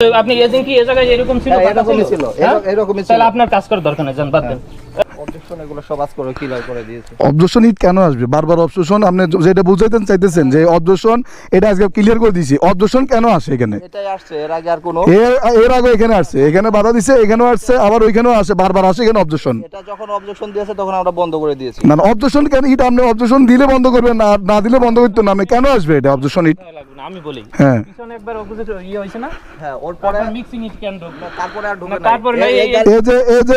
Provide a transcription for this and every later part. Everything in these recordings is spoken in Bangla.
আপনি এজেন্ট কি এই জায়গায় এরকম ছিল? এরকমই ছিল, এরকমই ছিল। তাহলে আপনার কাজ করার দরকার নেই, জান বাদ দেন। অবজেকশন এগুলো সব আজ করে ক্লিয়ার করে দিয়েছে। অবজেকশন ইট কেন আসবে বারবার? অবজেকশন আপনি যেটা বুঝাইতে চাইতেছেন যে অবজেকশন, এটা আজকে ক্লিয়ার করে দিয়েছি। অবজেকশন কেন আসে এখানে? এটাই আসছে, এর আগে আর কোনো এর আগে এখানে আসছে, এখানে বাধা দিছে, এখানেও আসছে, আবার ওইখানেও আসে, বারবার আসে এখানে অবজেকশন। এটা যখন অবজেকশন দিয়েছে তখন আমরা বন্ধ করে দিয়েছি। না অবজেকশন কেন ইট? আপনি অবজেকশন দিলে বন্ধ করবেন, না না দিলে বন্ধ করতে না। আপনি কেন আসবে এটা অবজেকশন ইট? আমি বলি হ্যাঁ পিছনে একবার অপোজিট হইছে না? হ্যাঁ, ওর পরে মিক্সিং ইট কেন ঢুকলো? তারপরে আর ঢুকে না, নাই। তারপর নাই, এই যে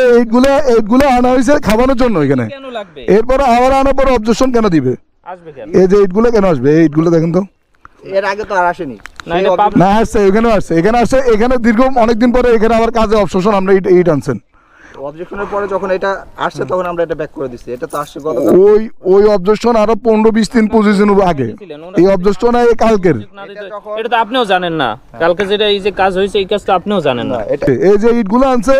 এইগুলো আনা হয়েছে খাওয়ানোর জন্য এখানে। কেন লাগবে? এরপরে আবার আনার পর অবজেকশন কেন দিবে? আসবে কেন? এই যে ইটগুলো কেন আসবে? এই ইটগুলো দেখেন তো। এর আগে তো আর আসেনি। না, এটা পাব- না আসছে, এখানেও আসছে, এখানে আসছে, এখানে দীর্ঘ অনেকদিন পরে এখানে আবার কাজে অবজেকশন আমরা ইট আনছেন। অবজেকশনের পরে যখন এটা আসছে তখন আমরা এটা ব্যাক করে দিছি। এটা তো আসছে গত ওই অবজেকশন আরো 15-20 দিন 25 দিন আগে। এই অবজেকশন কালকের। এটা তো আপনিও জানেন না, কালকে যেটা এই যে কাজ হয়েছে এই কাজ তো আপনিও জানেন না। এটা এই যে ইটগুলো আনছে,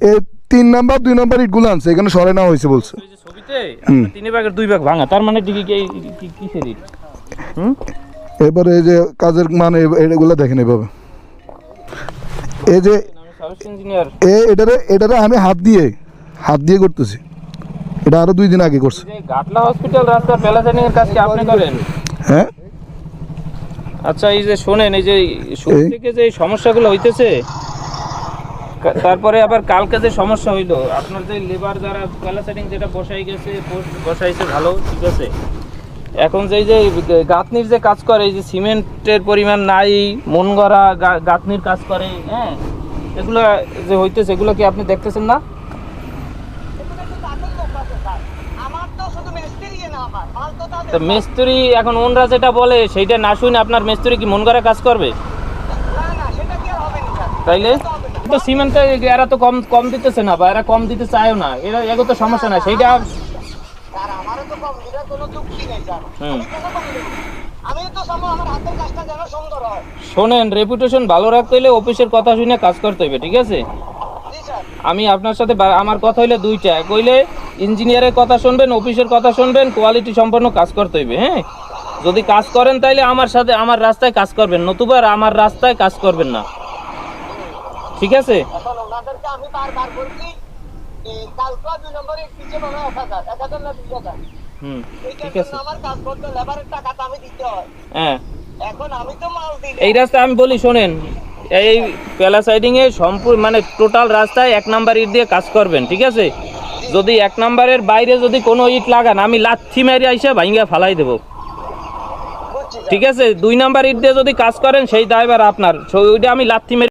এই 3 নাম্বার 2 নাম্বার ইটগুলো আনছে, এখানে সরে নেওয়া হয়েছে বলছে। এই যে ছবিতে আপনার 3 ভাগের 2 ভাগ ভাঙা, তার মানে কিসের ইট? এবারে এই যে কাজের মানে এগুলো দেখেন এভাবে। এই যে আমি সার্ভিস ইঞ্জিনিয়ার। এটারে আমি হাত দিয়ে করতেছি। এটা আরো 2 দিন আগে করছে। যে গাটলা হসপিটাল রাস্তার প্যালাসাইনিং এর কাজ কি আপনি করেন? হ্যাঁ আচ্ছা, এই যে শোনেন, এই যে শুরু থেকে যে সমস্যাগুলো হইতেছে, তারপরে আবার কালকে যে সমস্যা হইলো, আপনার যে লেবার যারা প্যালাসাইনিং যেটা বসাই গেছে, পোস্ট বসাইছে ভালো, ঠিক আছে। এখন যে এই যে গাঁথনির যে কাজ করে, এই যে সিমেন্টের পরিমাণ নাই, মন গড়া গাঁথনির কাজ করে, হ্যাঁ, এগুলো যে হইতেছে, এগুলো কি আপনি দেখতেছেন না? তো মিস্ত্রি এখন ওনরা যেটা বলে সেইটা না শুনে আপনার মিস্ত্রি কি মন গড়া কাজ করবে? তাইলে তো সিমেন্টে এরা তো কম দিতেছে না, বা এরা কম দিতে চায়ও না, এরা এগো তো সমস্যা না সেইটা। শোনেন, রেপুটেশন ভালো রাখতে হলে অফিসের কথা শুনে কাজ করতে হবে, ঠিক আছে? আমি আপনার সাথে আমার কথা হইলে দুইটা, এক হইলে ইঞ্জিনিয়ারের কথা শুনবেন, অফিসের কথা শুনবেন, কোয়ালিটি সম্পন্ন কাজ করতে হইবে। হ্যাঁ, যদি কাজ করেন তাইলে আমার সাথে আমার রাস্তায় কাজ করবেন, নতুবা আমার রাস্তায় কাজ করবেন না, ঠিক আছে? ঠিক আছে। হ্যাঁ, এই রাস্তা আমি বলি, শোনেন, এই প্যালাসাইডিং এ সম্পূর্ণ মানে টোটাল রাস্তায় 1 নাম্বার ইট দিয়ে কাজ করবেন, ঠিক আছে? যদি 1 নাম্বারের বাইরে যদি কোনো ইট লাগান, আমি লাথি মেরে আইসা ভাঙ্গা ফালাই দেব, ঠিক আছে? 2 নাম্বার ইট দিয়ে যদি কাজ করেন সেই দায়ভার আপনার, ওইটা আমি লাথি মেরে